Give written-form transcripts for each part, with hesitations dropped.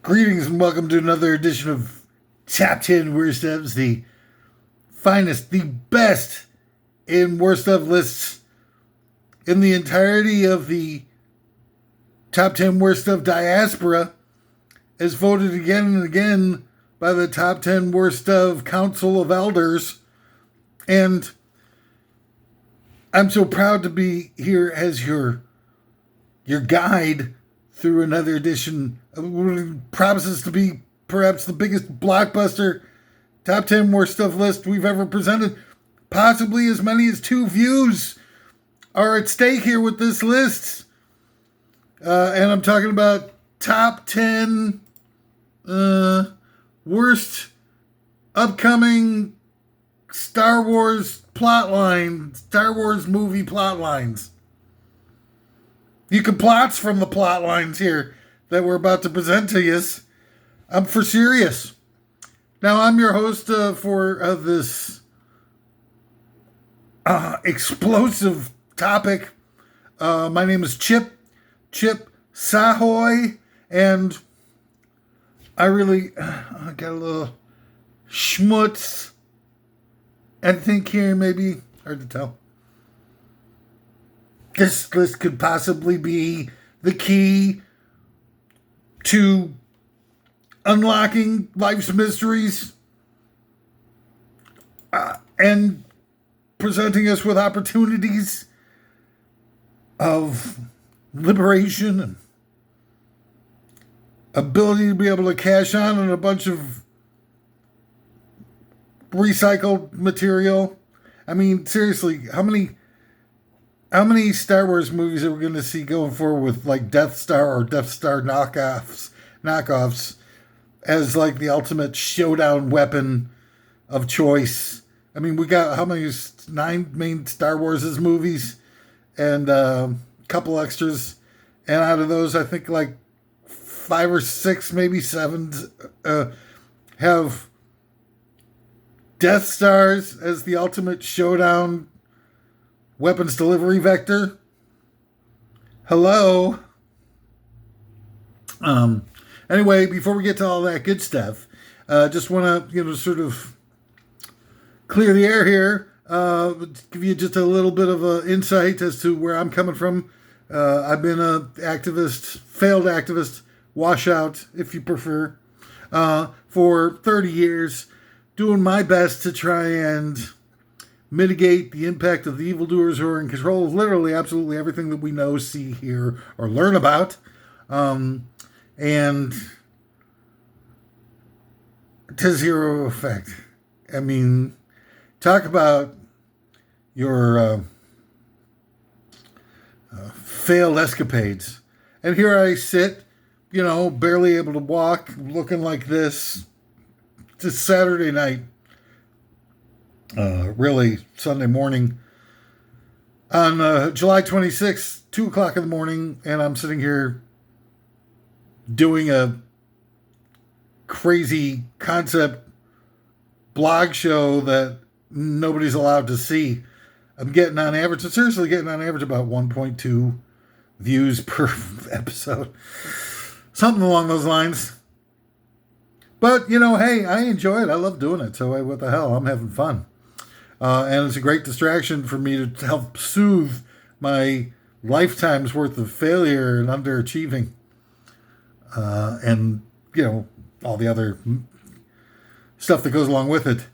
Greetings and welcome to another edition of Top 10 Worst Ofs, the finest, the best in worst of lists in the entirety of the Top 10 Worst of Diaspora, as voted again and again by the Top 10 Worst of Council of Elders. And I'm so proud to be here as your guide through another edition of what promises to be perhaps the biggest blockbuster Top 10 Worst of list we've ever presented. Possibly as many as 2 views are at stake here with this list. And I'm talking about top 10 worst upcoming Star Wars movie plot lines. You can plots from the plot lines here that we're about to present to you. I'm for serious. Now, I'm your host for this explosive topic. My name is Chip Sahoy, and I got a little schmutz. I think here, maybe, hard to tell. This list could possibly be the key to unlocking life's mysteries and presenting us with opportunities of liberation and ability to be able to cash on a bunch of recycled material. I mean, seriously, how many Star Wars movies are we going to see going forward with like Death Star or Death Star knockoffs as like the ultimate showdown weapon of choice? I mean, we got how many 9 main Star Wars movies and a couple extras, and out of those, I think like 5 or 6, maybe 7 have Death Stars as the ultimate showdown weapons delivery vector. Hello. Anyway, before we get to all that good stuff, just want to, sort of clear the air here. Give you just a little bit of an insight as to where I'm coming from. I've been a failed activist, washout, if you prefer, for 30 years, doing my best to try and mitigate the impact of the evildoers who are in control of literally absolutely everything that we know, see, hear, or learn about. And to zero effect. I mean, talk about your failed escapades. And here I sit, barely able to walk, looking like this. It's Saturday night. Really Sunday morning on July 26th, 2 o'clock in the morning, and I'm sitting here doing a crazy concept blog show that nobody's allowed to see. I'm getting on average about 1.2 views per episode, something along those lines. But, hey, I enjoy it. I love doing it. So what the hell? I'm having fun. And it's a great distraction for me to help soothe my lifetime's worth of failure and underachieving. And, all the other stuff that goes along with it.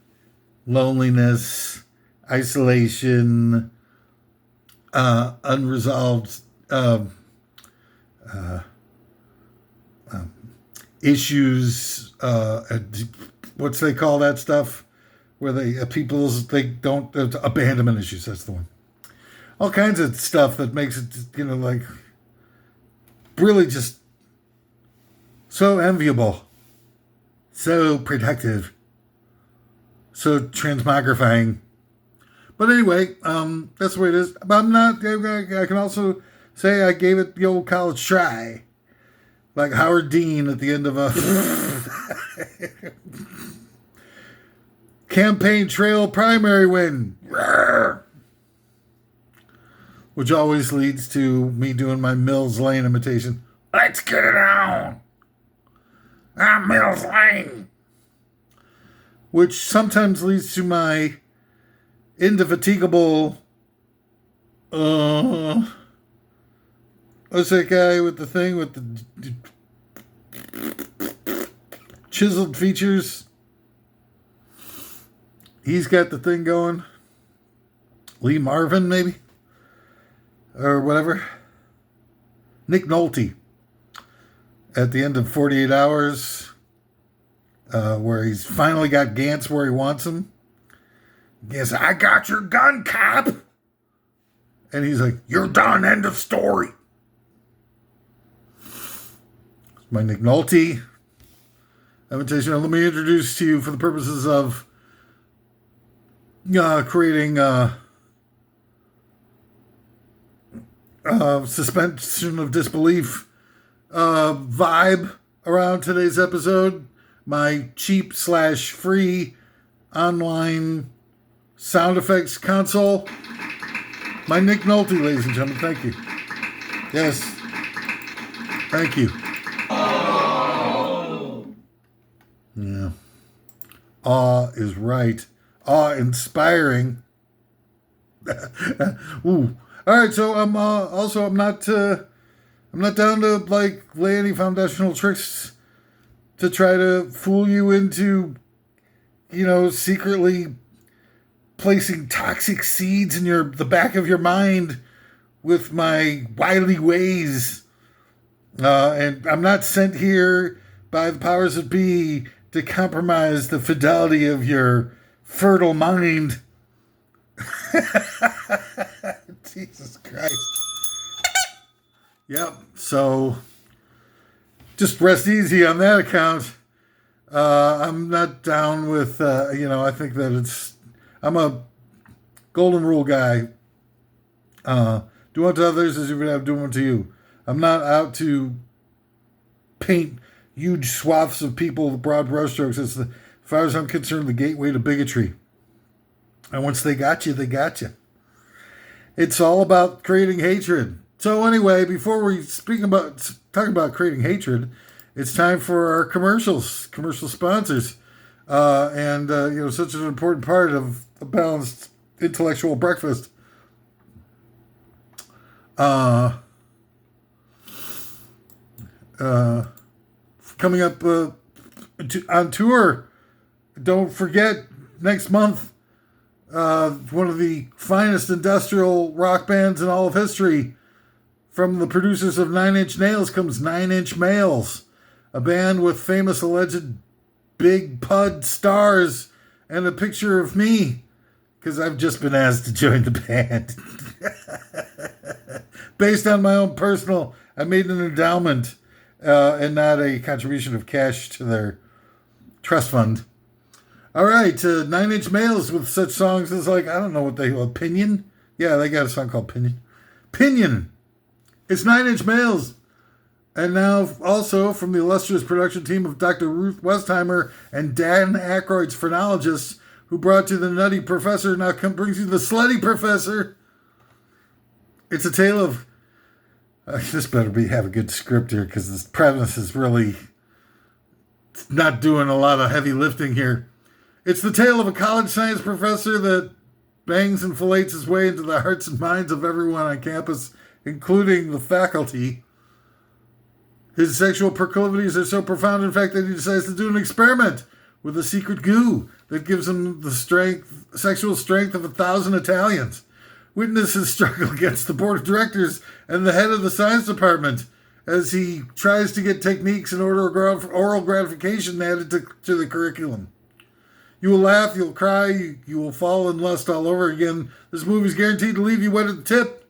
Loneliness, isolation, unresolved issues, what's they call that stuff? Where they don't, abandonment issues, that's the one. All kinds of stuff that makes it, like, really just so enviable, so productive, so transmogrifying. But anyway, that's the way it is. But I can also say I gave it the old college try. Like Howard Dean at the end of a campaign trail primary win. Which always leads to me doing my Mills Lane imitation. Let's get it on. fling, which sometimes leads to my indefatigable, what's that guy with the thing with the chiseled features? He's got the thing going. Lee Marvin, maybe? Or whatever. Nick Nolte. At the end of 48 Hours, where he's finally got Gantz where he wants him. Yes, I got your gun, cop. And he's like, you're done, end of story. My Nick Nolte imitation. Let me introduce to you, for the purposes of creating suspension of disbelief vibe around today's episode, my cheap/free online sound effects console, my Nick Nolte, ladies and gentlemen. Thank you. Yes. Thank you. Yeah. Awe is right. Awe-inspiring. Ooh. All right. So I'm not down to like lay any foundational tricks to try to fool you into, secretly placing toxic seeds in the back of your mind with my wily ways. And I'm not sent here by the powers that be to compromise the fidelity of your fertile mind. Jesus Christ. Yep. So just rest easy on that account. I'm not down with, I think that I'm a golden rule guy. Do unto others as you would have do unto you. I'm not out to paint huge swaths of people with broad brushstrokes. It's, as far as I'm concerned, the gateway to bigotry. And once they got you, they got you. It's all about creating hatred. So anyway, before we talk about creating hatred, it's time for our commercial sponsors. Such an important part of a balanced intellectual breakfast. Coming up on tour, don't forget, next month, one of the finest industrial rock bands in all of history, from the producers of Nine Inch Nails, comes 9 Inch Males, a band with famous alleged big pud stars and a picture of me, because I've just been asked to join the band. Based on my own I made an endowment and not a contribution of cash to their trust fund. All right, 9 Inch Males with such songs as like, I don't know what Pinion? Yeah, they got a song called Pinion. Pinion! It's 9 Inch Males. And now also from the illustrious production team of Dr. Ruth Westheimer and Dan Aykroyd's phrenologists, who brought you the Nutty Professor, now brings you the Slutty Professor. It's a tale of... this better have a good script here, because this premise is really not doing a lot of heavy lifting here. It's the tale of a college science professor that bangs and fillets his way into the hearts and minds of everyone on campus, including the faculty. His sexual proclivities are so profound, in fact, that he decides to do an experiment with a secret goo that gives him the sexual strength of 1,000 Italians. Witness his struggle against the board of directors and the head of the science department as he tries to get techniques and oral gratification added to the curriculum. You will laugh, you'll cry, you will fall in lust all over again. This movie is guaranteed to leave you wet at the tip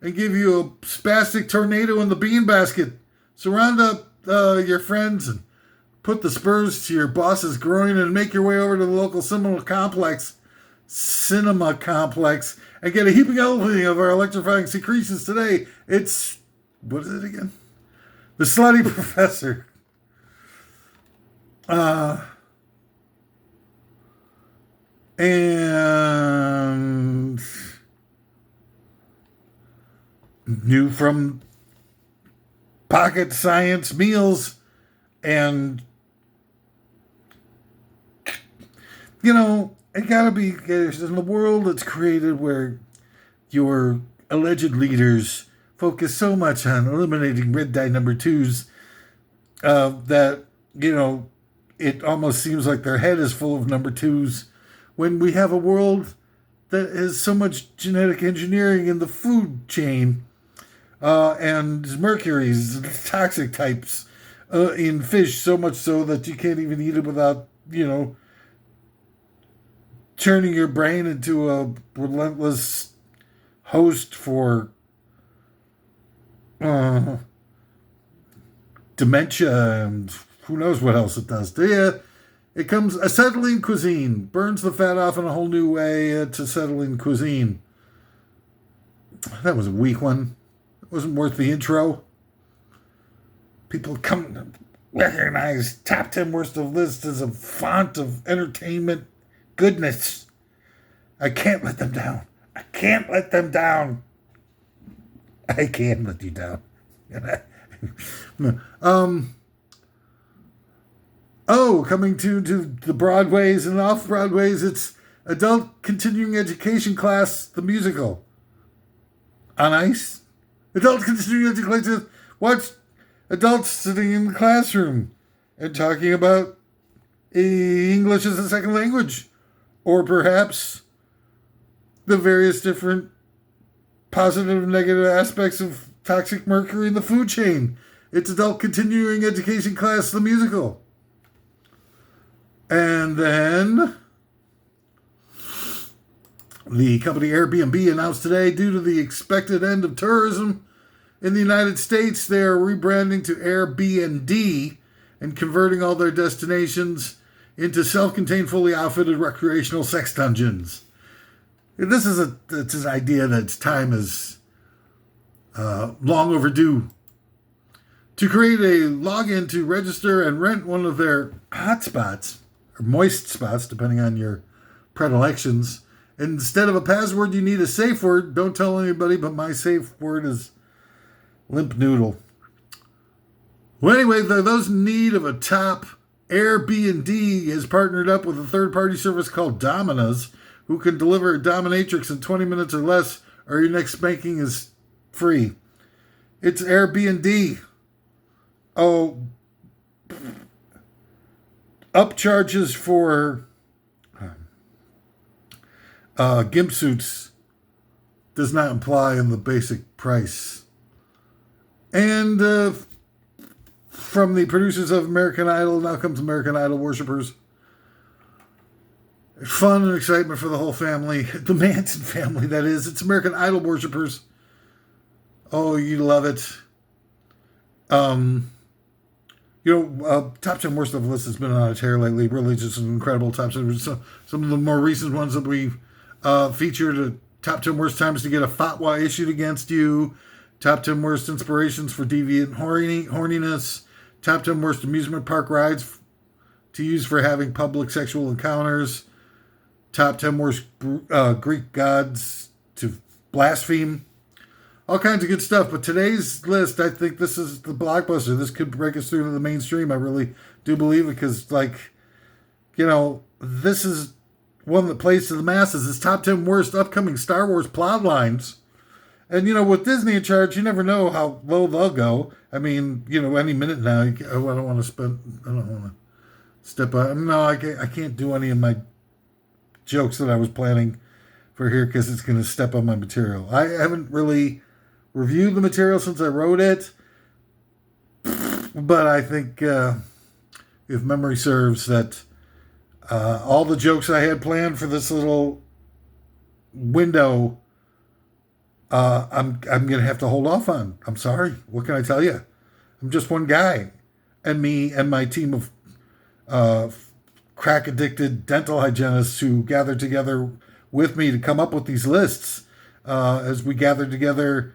and give you a spastic tornado in the bean basket. Surround up your friends and put the spurs to your boss's groin and make your way over to the local cinema complex and get a heaping helping of our electrifying secretions today. It's, what is it again? The Slutty Professor. And new from Pocket Science Meals and it gotta be in the world that's created where your alleged leaders focus so much on eliminating red dye number twos that, it almost seems like their head is full of number twos when we have a world that has so much genetic engineering in the food chain and mercuries and toxic types in fish, so much so that you can't even eat it without, turning your brain into a relentless host for dementia and who knows what else it does to you. It comes acetylene cuisine, burns the fat off in a whole new way. It's acetylene cuisine. That was a weak one. It wasn't worth the intro. People come to recognize top 10 worst of lists as a font of entertainment goodness. I can't let them down. I can't let them down. I can't let you down. Coming to the Broadways and off Broadways, it's Adult Continuing Education Class, the musical. On ice. Adult Continuing Education. Watch adults sitting in the classroom and talking about English as a second language. Or perhaps the various different positive and negative aspects of toxic mercury in the food chain. It's Adult Continuing Education Class, the musical. And then the company Airbnb announced today, due to the expected end of tourism in the United States, they are rebranding to Airbnb and converting all their destinations into self-contained, fully outfitted recreational sex dungeons. This is it's an idea that its time is long overdue. To create a login to register and rent one of their hotspots, or moist spots, depending on your predilections, instead of a password, you need a safe word. Don't tell anybody, but my safe word is limp noodle. Well, anyway, those in need of a top, Airbnb has partnered up with a third-party service called Domino's, who can deliver a dominatrix in 20 minutes or less, or your next spanking is free. It's Airbnb. Upcharges for gimp suits does not imply in the basic price. And from the producers of American Idol, now comes American Idol worshippers. Fun and excitement for the whole family. The Manson family, that is. It's American Idol worshippers. Oh, you love it. Top 10 worst of list has been on a tear lately. Really just an incredible top 10. Some of the more recent ones that we featured, top 10 worst times to get a fatwa issued against you, top 10 worst inspirations for deviant horniness, top 10 worst amusement park rides to use for having public sexual encounters, top 10 worst Greek gods to blaspheme. All kinds of good stuff. But today's list, I think this is the blockbuster. This could break us through to the mainstream. I really do believe it because, this is one that plays to the masses. It's top 10 worst upcoming Star Wars plot lines. And, with Disney in charge, you never know how low they'll go. I mean, any minute now, I don't want to step on. No, I can't do any of my jokes that I was planning for here because it's going to step on my material. I haven't really reviewed the material since I wrote it, but I think if memory serves that all the jokes I had planned for this little window, I'm going to have to hold off on. I'm sorry. What can I tell you? I'm just one guy, and me and my team of crack-addicted dental hygienists who gathered together with me to come up with these lists as we gathered together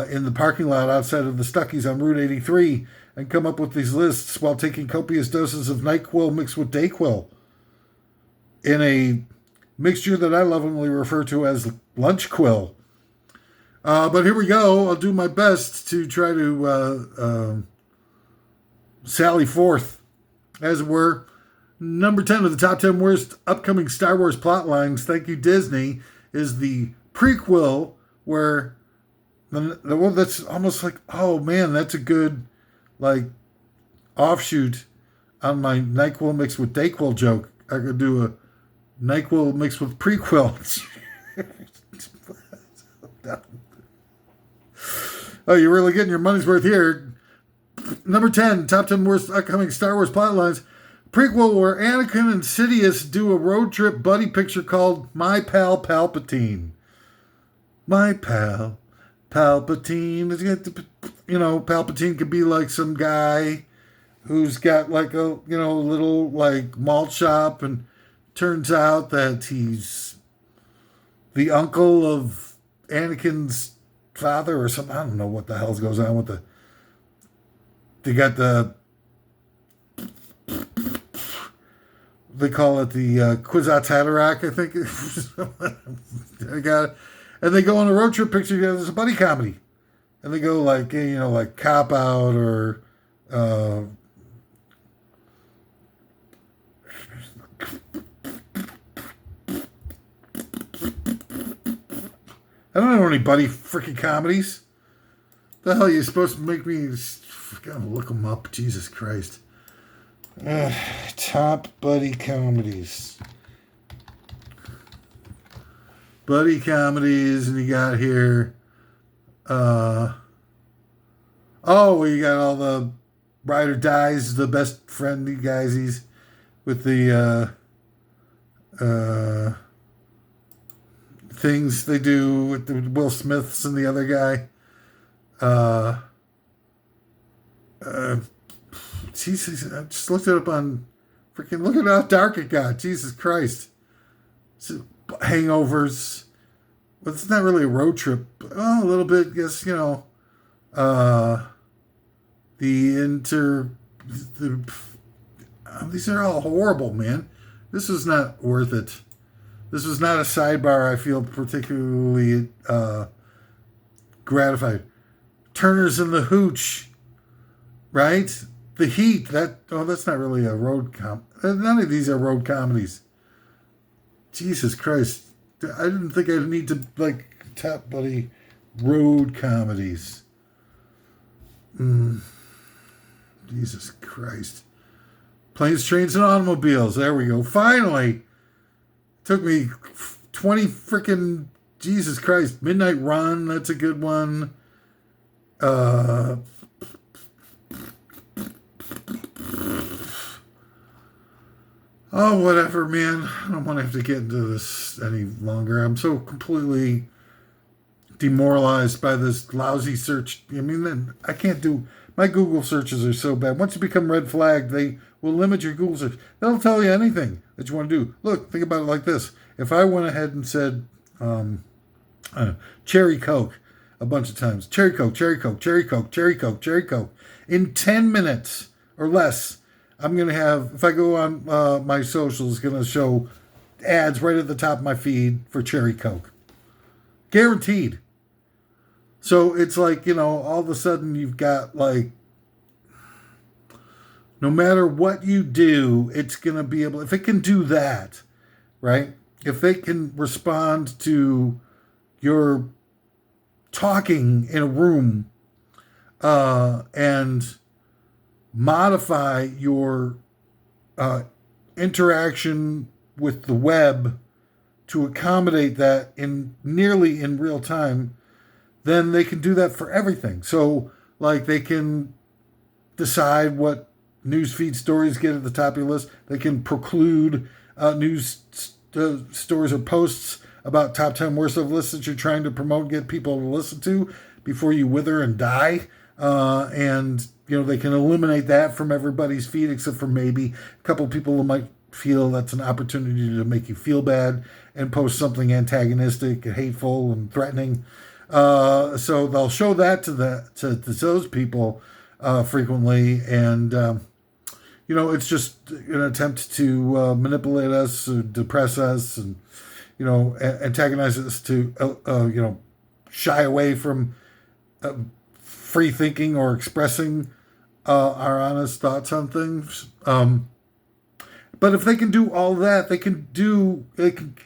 in the parking lot outside of the Stuckies on Route 83 and come up with these lists while taking copious doses of NyQuil mixed with DayQuil in a mixture that I lovingly refer to as lunch quill. But here we go. I'll do my best to try to sally forth, as it were, Number 10 of the top 10 worst upcoming Star Wars plot lines, thank you Disney, is the prequel where the one that's almost like, oh man, that's a good like offshoot on my NyQuil mixed with Dayquil joke. I could do a NyQuil mixed with prequel. Oh, you're really getting your money's worth here. Number 10, top 10 worst upcoming Star Wars plotlines. Prequel where Anakin and Sidious do a road trip buddy picture called My Pal Palpatine. My Pal Palpatine. You know, Palpatine could be like some guy who's got like a, you know, little like malt shop, and turns out that he's the uncle of Anakin's father or something. I don't know what the hell goes on with they got they call it the Kwisatz Haderach, I think. I got it. And they go on a road trip picture together. It's a buddy comedy. And they go like, you know, like Cop Out or I don't know any buddy freaking comedies. The hell are you supposed to make me? Gotta look them up. Jesus Christ. Top buddy comedies. Buddy comedies, and you got here. You got all the Ride or Dies, the best friend, you guys. He's with the things they do with the Will Smiths and the other guy. Jesus, I just looked it up on freaking. Look at how dark it got. Jesus Christ. Hangovers. Well, it's not really a road trip. Oh, a little bit. Guess you know. These are all horrible, man. This is not worth it. This was not a sidebar I feel particularly gratified. Turner's in the Hooch, right? The Heat. That's not really a road none of these are road comedies. Jesus Christ. I didn't think I'd need to like top buddy road comedies. Jesus Christ. Planes, Trains, and Automobiles. There we go. Finally. Took me 20 freaking Jesus Christ. Midnight Run. That's a good one. Whatever, man. I don't want to have to get into this any longer. I'm so completely demoralized by this lousy search. I mean, I can't do... My Google searches are so bad. Once you become red flagged, they will limit your Google search. They'll tell you anything that you want to do. Look, think about it like this. If I went ahead and said cherry Coke a bunch of times, cherry Coke, cherry Coke, cherry Coke, cherry Coke, cherry Coke, in 10 minutes or less, I'm going to have, if I go on my socials, it's going to show ads right at the top of my feed for cherry Coke. Guaranteed. So it's like, you know, all of a sudden you've got like, no matter what you do, it's going to be able, if it can do that, right? If it can respond to your talking in a room and modify your interaction with the web to accommodate that in nearly in real time, then they can do that for everything. So, like, they can decide what newsfeed stories get at the top of your list. They can preclude news stories or posts about top 10 worst of lists that you're trying to promote and get people to listen to before you wither and die. And, you know, they can eliminate that from everybody's feed except for maybe a couple people who might feel that's an opportunity to make you feel bad and post something antagonistic and hateful and threatening. So they'll show that to those people frequently, and you know, it's just an attempt to manipulate us, or depress us, and you know, antagonize us to you know, shy away from free thinking or expressing our honest thoughts on things. But if they can do all that, they can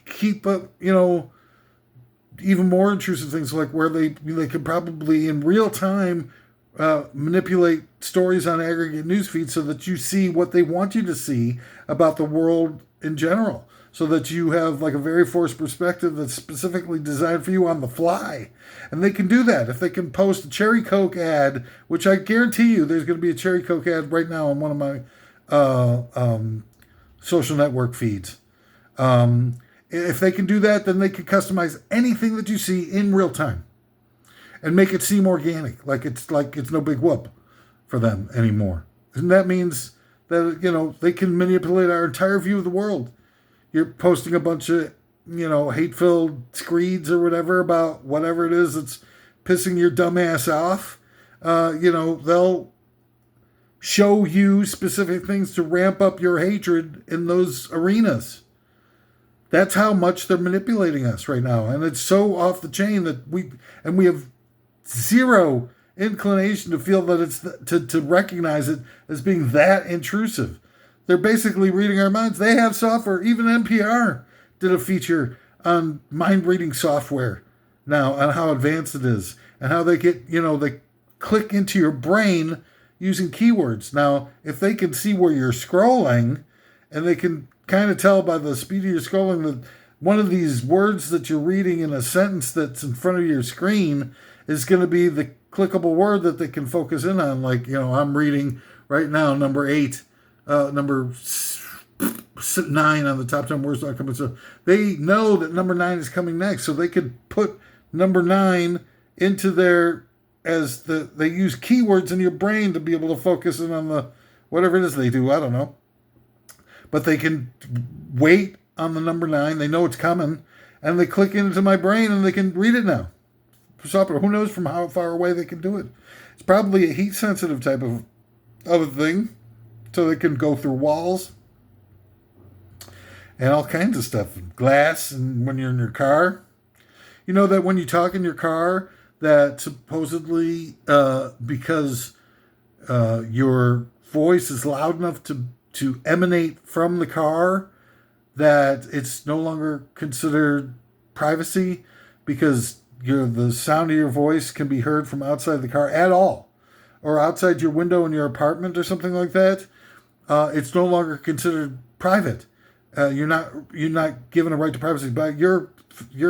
keep up, even more intrusive things, like where they could probably in real time manipulate stories on aggregate news feeds so that you see what they want you to see about the world in general, so that you have like a very forced perspective that's specifically designed for you on the fly. And they can do that if they can post a Cherry Coke ad, which I guarantee you there's going to be a Cherry Coke ad right now on one of my social network feeds. If they can do that, then they can customize anything that you see in real time and make it seem organic, like it's no big whoop for them anymore. And that means that, they can manipulate our entire view of the world. You're posting a bunch of, hate-filled screeds or whatever about whatever it is that's pissing your dumb ass off. They'll show you specific things to ramp up your hatred in those arenas. That's how much they're manipulating us right now. And it's so off the chain that we have zero inclination to feel that it's to recognize it as being that intrusive. They're basically reading our minds. They have software. Even NPR did a feature on mind reading software now, on how advanced it is and how they get, they click into your brain using keywords. Now, if they can see where you're scrolling and they can kind of tell by the speed of your scrolling that one of these words that you're reading in a sentence that's in front of your screen is going to be the clickable word that they can focus in on. Like, I'm reading right now number 8, number 9 on the top 10 words.com. So they know that number 9 is coming next. So they could put number 9 into their, they use keywords in your brain to be able to focus in on the, whatever it is they do. I don't know. But they can wait on the number 9. They know it's coming. And they click into my brain and they can read it now. Software. Who knows from how far away they can do it. It's probably a heat-sensitive type of a thing. So they can go through walls. And all kinds of stuff. Glass. And when you're in your car. You know that when you talk in your car, that supposedly because your voice is loud enough to emanate from the car, that it's no longer considered privacy because the sound of your voice can be heard from outside the car at all, or outside your window in your apartment or something like that. It's no longer considered private. You're not given a right to privacy. But your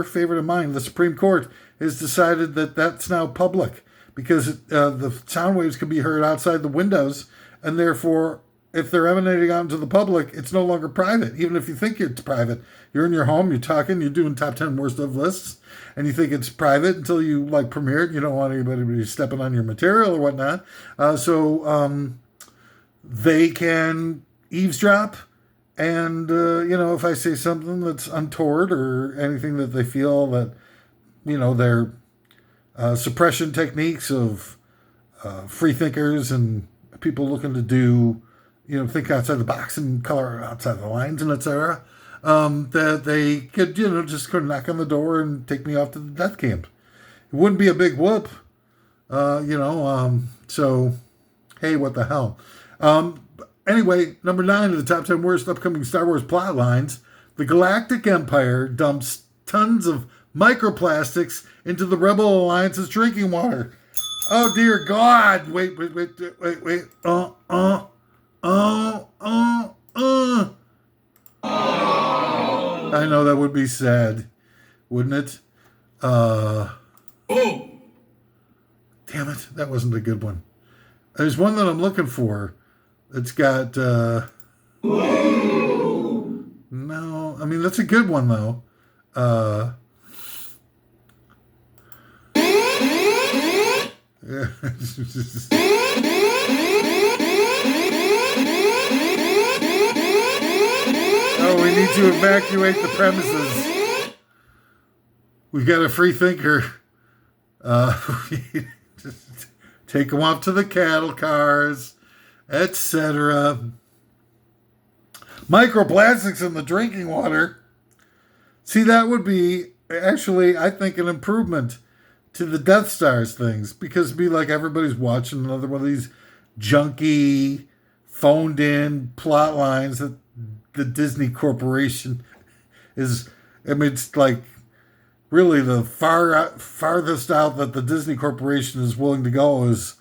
favorite of mine, the Supreme Court, has decided that that's now public because the sound waves can be heard outside the windows, and therefore, if they're emanating out into the public, it's no longer private. Even if you think it's private, you're in your home, you're talking, you're doing top 10 worst of lists, and you think it's private until you premiere it. You don't want anybody to be stepping on your material or whatnot. So they can eavesdrop. And, if I say something that's untoward or anything that they feel that, their suppression techniques of free thinkers and people looking to do, think outside the box and color outside the lines and et cetera, that they could, just go knock on the door and take me off to the death camp. It wouldn't be a big whoop, so, hey, what the hell? Anyway, number 9 of the top 10 worst upcoming Star Wars plot lines. The Galactic Empire dumps tons of microplastics into the Rebel Alliance's drinking water. Oh, dear God. Wait. I know that would be sad, wouldn't it? Oh. Damn it. That wasn't a good one. There's one that I'm looking for. It's got, no, I mean, that's a good one, though. Oh, we need to evacuate the premises. We got a free thinker. Take him off to the cattle cars, etc. Microplastics in the drinking water. See, that would be actually, I think, an improvement to the Death Stars things, because it'd be like everybody's watching another one of these junky, phoned in plot lines that the Disney Corporation is, I mean, it's like really the farthest out that the Disney Corporation is willing to go is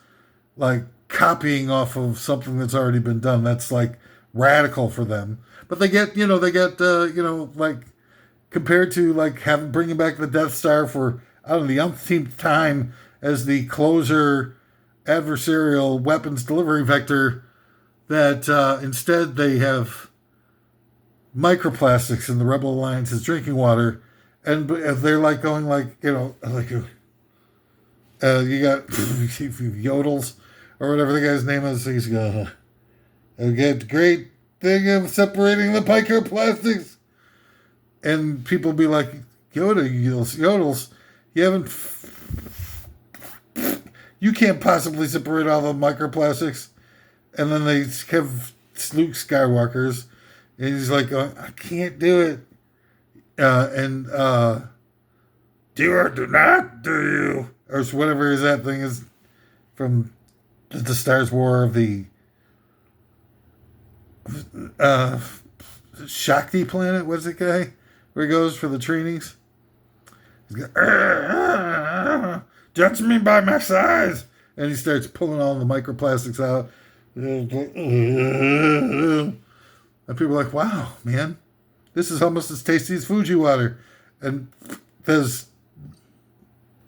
like copying off of something that's already been done. That's like radical for them. But like compared to like having bringing back the Death Star for I don't know the umpteenth time as the closer adversarial weapons delivery vector, that instead they have microplastics in the Rebel Alliance's drinking water, and they're like going like like you got Yodels or whatever the guy's name is. He's going get great thing of separating the microplastics. And people be like, Yodels, you can't possibly separate all the microplastics. And then they have Luke Skywalker's, and he's like, I can't do it. Do or do not, do you? Or whatever that thing is from the Star Wars of the Shakti planet. What's it guy? Where he goes for the trainings. He's going, judge me by my size. And he starts pulling all the microplastics out. And people are like, wow, man, this is almost as tasty as Fuji water. And there's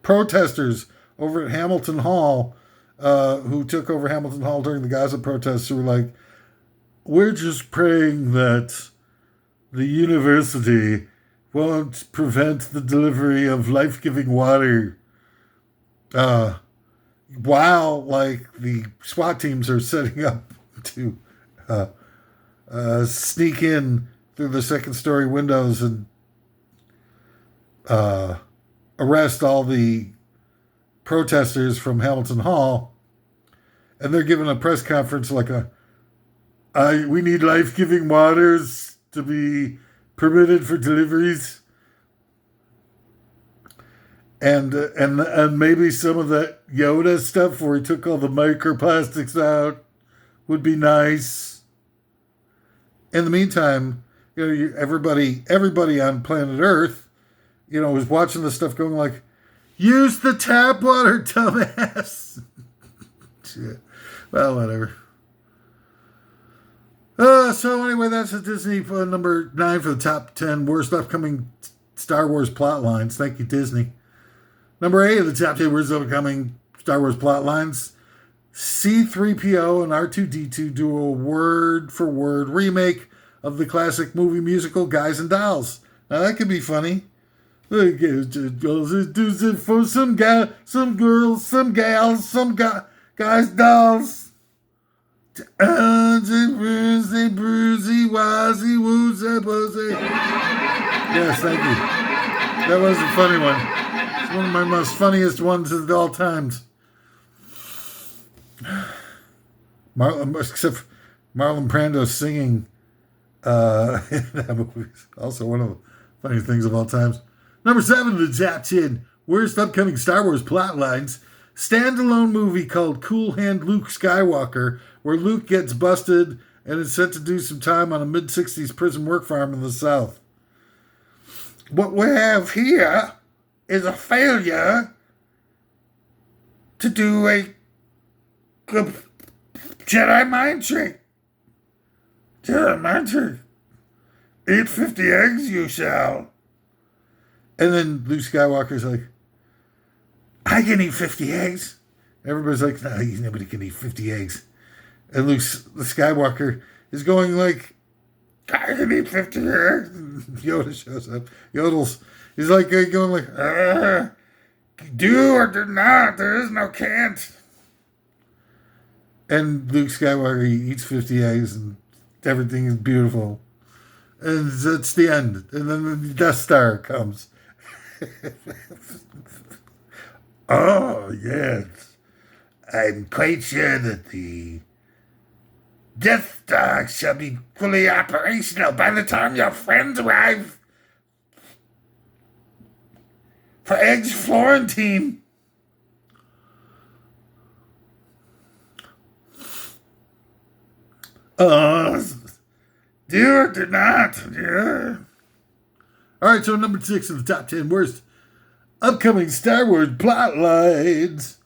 protesters over at Hamilton Hall who took over Hamilton Hall during the Gaza protests who were like, we're just praying that the university won't prevent the delivery of life-giving water while like the SWAT teams are setting up to sneak in through the second-story windows and arrest all the protesters from Hamilton Hall. And they're giving a press conference like we need life-giving waters to be permitted for deliveries, and maybe some of that Yoda stuff where he took all the microplastics out would be nice. In the meantime, everybody on planet Earth, was watching this stuff going like, use the tap water, dumbass. Shit. Well, whatever. So anyway, that's a Disney number 9 for the top 10 worst upcoming Star Wars plot lines. Thank you, Disney. Number 8 of the top 10 worst upcoming Star Wars plot lines. C-3PO and R2-D2 do a word-for-word remake of the classic movie musical Guys and Dolls. Now that could be funny. For some guys, some girls, some gals, some guys, dolls. Bruisey, wazzy, woozy, woozy. Yes, thank you. That was a funny one. It's one of my most funniest ones of all times. Except Marlon Brando singing in that movie. Also one of the funniest things of all times. Number 7 of the top 10 worst upcoming Star Wars plot lines. Standalone movie called Cool Hand Luke Skywalker, where Luke gets busted and is sent to do some time on a mid-60s prison work farm in the South. What we have here is a failure to do a Jedi mind trick. Jedi mind trick. Eat 50 eggs, you shall. And then Luke Skywalker's like, I can eat 50 eggs. Everybody's like, no, nobody can eat 50 eggs. And Luke Skywalker is going like, I can eat 50 eggs. And Yoda shows up. Yodels. He's like going like, do or do not. There is no can't. And Luke Skywalker eats 50 eggs and everything is beautiful. And that's the end. And then the Death Star comes. Oh, yes. I'm quite sure that the Death Star shall be fully operational by the time your friends arrive. For eggs Florentine. Do or do not. Yeah. All right, so number 6 of the top 10 worst upcoming Star Wars plot lines.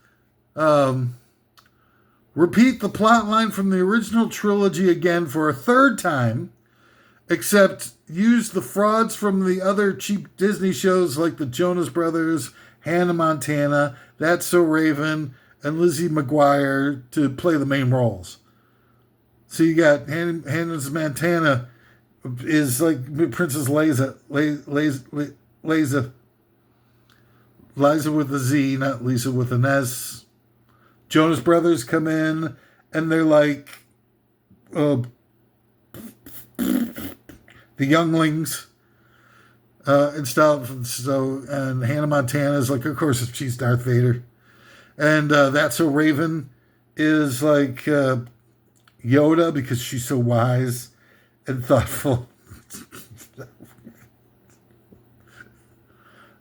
Repeat the plot line from the original trilogy again for a third time, except use the frauds from the other cheap Disney shows like the Jonas Brothers, Hannah Montana, That's So Raven, and Lizzie McGuire to play the main roles. So you got Hannah Montana is like Princess Liza with a Z, not Lisa with an S. Jonas Brothers come in and they're like the younglings and stuff. And Hannah Montana is like, of course, she's Darth Vader. And That's So Raven is like Yoda because she's so wise and thoughtful.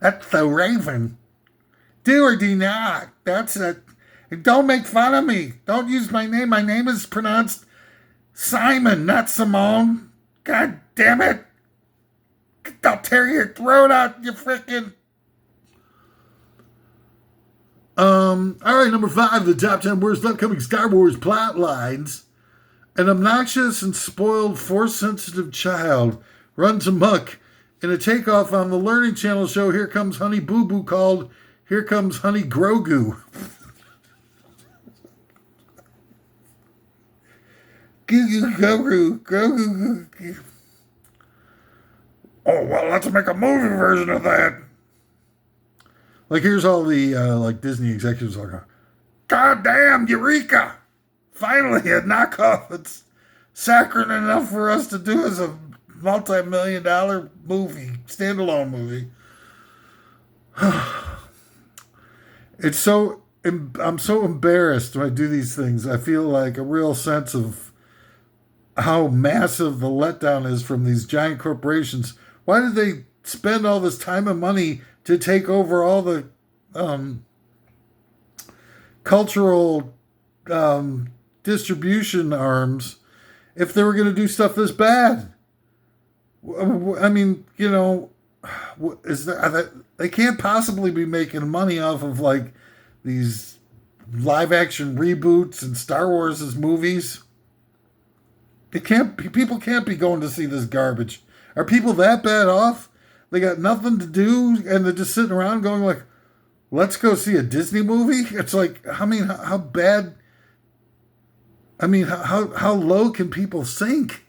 That's so Raven. Do or do not. That's it. Don't make fun of me. Don't use my name. My name is pronounced Simon, not Simone. God damn it. I'll tear your throat out, you freaking... All right, number 5, the top 10 worst upcoming Star Wars plot lines. An obnoxious and spoiled Force-sensitive child runs amok in a takeoff on the Learning Channel show Here Comes Honey Boo Boo called Here Comes Honey Grogu. Grogu. Oh, well, let's make a movie version of that. Like, here's all the, Disney executives like, God damn, Eureka! Finally, a knockoff that's saccharine enough for us to do as a multi-million-dollar movie, standalone movie. I'm so embarrassed when I do these things. I feel like a real sense of how massive the letdown is from these giant corporations. Why did they spend all this time and money to take over all the cultural distribution arms if they were going to do stuff this bad? I mean, they can't possibly be making money off of like these live action reboots and Star Wars movies. People can't be going to see this garbage. Are people that bad off? They got nothing to do and they're just sitting around going like, let's go see a Disney movie? It's like, I mean, how bad? I mean, how low can people sink?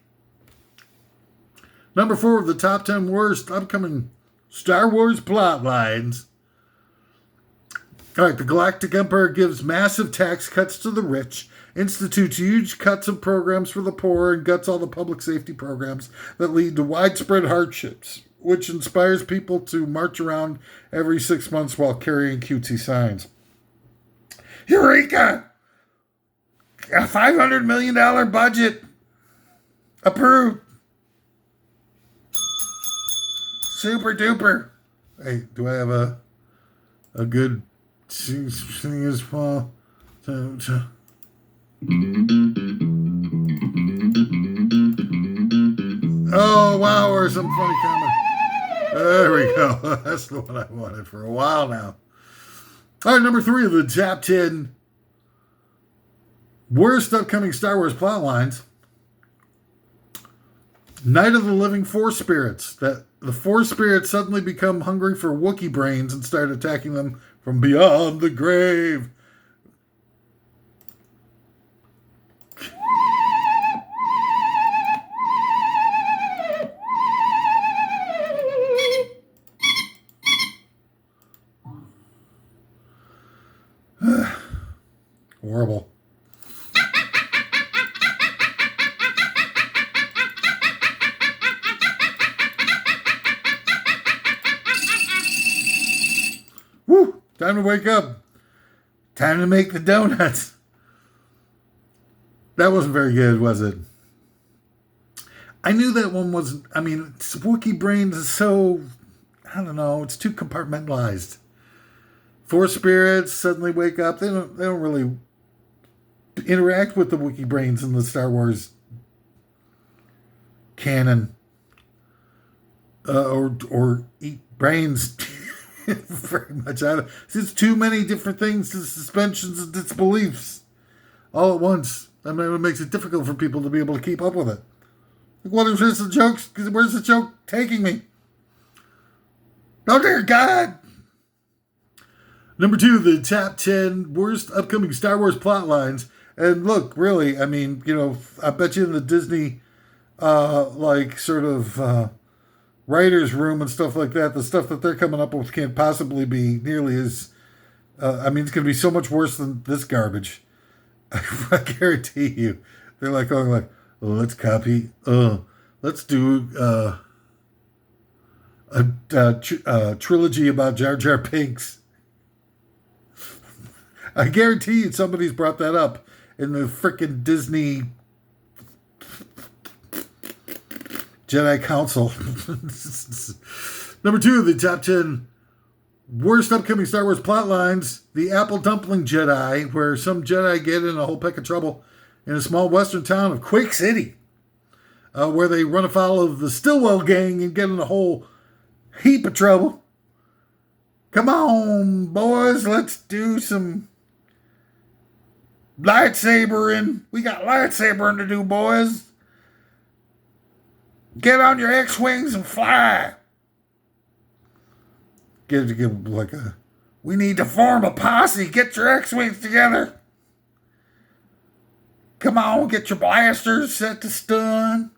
Number 4 of the top 10 worst upcoming Star Wars plot lines. All right, the Galactic Empire gives massive tax cuts to the rich, institutes huge cuts of programs for the poor, and guts all the public safety programs that lead to widespread hardships, which inspires people to march around every 6 months while carrying cutesy signs. Eureka! A $500 million budget. Approved. Super duper. Hey, do I have a good thing as well? Oh, wow, or some funny comment. There we go. That's the one I wanted for a while now. All right, number 3 of the top 10 worst upcoming Star Wars plot lines. Night of the Living Force Spirits. That the Force Spirits suddenly become hungry for Wookiee brains and start attacking them from beyond the grave. Horrible. Woo! Time to wake up. Time to make the donuts. That wasn't very good, was it? I knew that one wasn't. I mean, Wookiee brains is so, I don't know, it's too compartmentalized. Force spirits suddenly wake up. They don't really interact with the Wookiee brains in the Star Wars canon, or eat brains. Very much out of it's too many different things, to suspensions of disbeliefs all at once. I mean, it makes it difficult for people to be able to keep up with it. Like, what is this a joke? Where's the joke taking me? Oh dear God! Number 2, the top 10 worst upcoming Star Wars plot lines. And look, really, I mean, I bet you in the Disney, writer's room and stuff like that, the stuff that they're coming up with can't possibly be nearly as, it's going to be so much worse than this garbage. I guarantee you. They're going well, let's copy, let's do a trilogy about Jar Jar Binks. I guarantee you somebody's brought that up in the frickin' Disney Jedi Council. Number 2, the top 10 worst upcoming Star Wars plot lines. The Apple Dumpling Jedi, where some Jedi get in a whole peck of trouble in a small western town of Quake City, where they run afoul of the Stillwell gang and get in a whole heap of trouble. Come on, boys, let's do some lightsabering. We got lightsabering to do, boys. Get on your X-Wings and fly. We need to form a posse. Get your X-Wings together. Come on, get your blasters set to stun.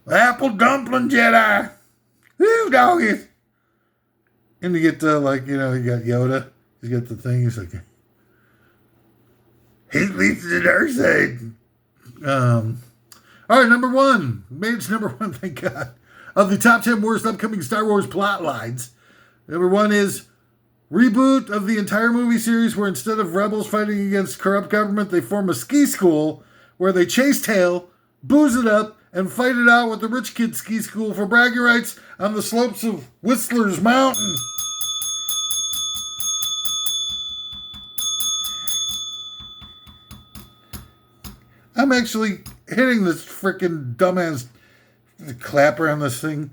Apple Dumpling Jedi. Woo, doggies. And you get you got Yoda. He's got the thing. He's like, hate leads to the dark side. All right, number 1. Made it to number 1, thank God. Of the top 10 worst upcoming Star Wars plot lines. Number 1 is reboot of the entire movie series, where instead of rebels fighting against corrupt government, they form a ski school where they chase tail, booze it up, and fight it out with the rich kid ski school for bragging rights on the slopes of Whistler's Mountain. I'm actually hitting this freaking dumbass clapper on this thing.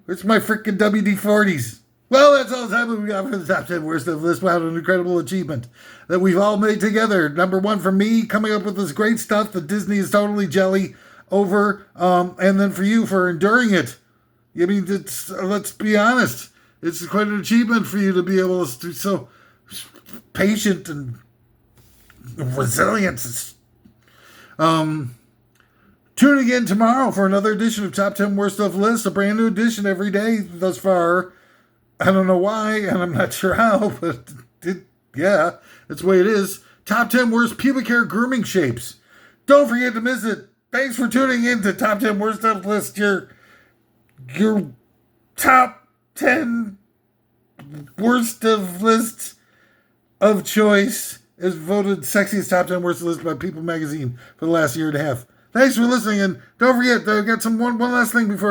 Where's my freaking WD-40s? Well, that's all the time we got for the top 10 worst of this. Wow, an incredible achievement that we've all made together. Number 1 for me, coming up with this great stuff that Disney is totally jelly over. And then for you, for enduring it. I mean, let's be honest. It's quite an achievement for you to be able to be so patient and resilient. Tune again tomorrow for another edition of Top 10 Worst of List, a brand new edition every day thus far. I don't know why, and I'm not sure how, but that's the way it is. Top 10 Worst Pubic Hair Grooming Shapes. Don't forget to miss it. Thanks for tuning in to Top 10 Worst of List, your top 10 worst of lists of choice, is voted sexiest top 10 worst list by People magazine for the last year and a half. Thanks for listening, and don't forget, I've got one last thing before